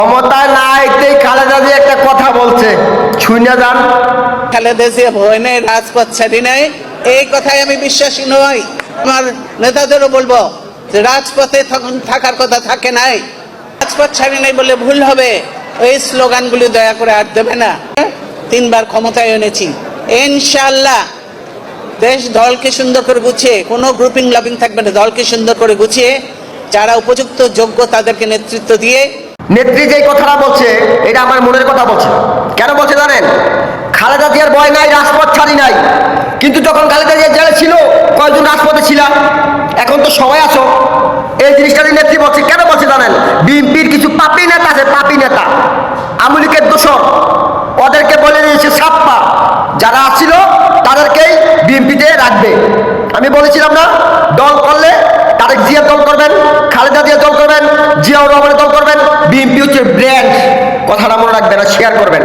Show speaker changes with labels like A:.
A: ক্ষমতায় না আইতেই খালেদা জিয়া একটা কথা বলছে, শুনে যান।
B: খালেদা জিয়া ভয় নেই, রাজপথ ছাড়ি নাই, এই কথাই আমি বিশ্বাসী নই। আমার নেতাদেরও বলবো যে রাজপথে তখন থাকার কথা থাকে নাই, রাজপথ ছাড়ি নাই বলে ভুল হবে। ওই স্লোগানগুলি দয়া করে আর দেবে না। 3 বার ক্ষমতায় এনেছি, ইনশাআল্লাহ দেশ দলকে সুন্দর করে গুছিয়ে, কোনো গ্রুপিং লাভিং থাকবে না, দলকে সুন্দর করে গুছিয়ে যারা উপযুক্ত যোগ্য তাদেরকে নেতৃত্ব দিয়ে।
A: নেত্রী যে কথাটা বলছে এটা আমার মনের কথা বলছে। কেন বলছে জানেন? খালেদা জিয়ার ভয় নাই, রাজপথ ছাড়ি নাই। কিন্তু যখন খালেদা জিয়া জেলে ছিল কয়েকজন রাজপথে ছিলাম, এখন তো সবাই আছো। এই জিনিসটা নেত্রী বলছে। কেন বলছে জানেন? বিএনপির কিছু পাপী নেতা আছে, পাপী নেতা, আওয়ামী লীগের দোষর, ওদেরকে বলে দিয়েছে ছাপ্পা যারা আসছিল তাদেরকেই বিএনপিতে রাখবে। আমি বলেছিলাম না, দল করলে তারেক জিয়া দল করবেন, খালেদা জিয়া দল করবেন, জিয়াউর রহমানের দল করবেন, বিএনপি হচ্ছে ব্র্যান্ড। কথাটা মনে রাখবেন আর শেয়ার করবেন।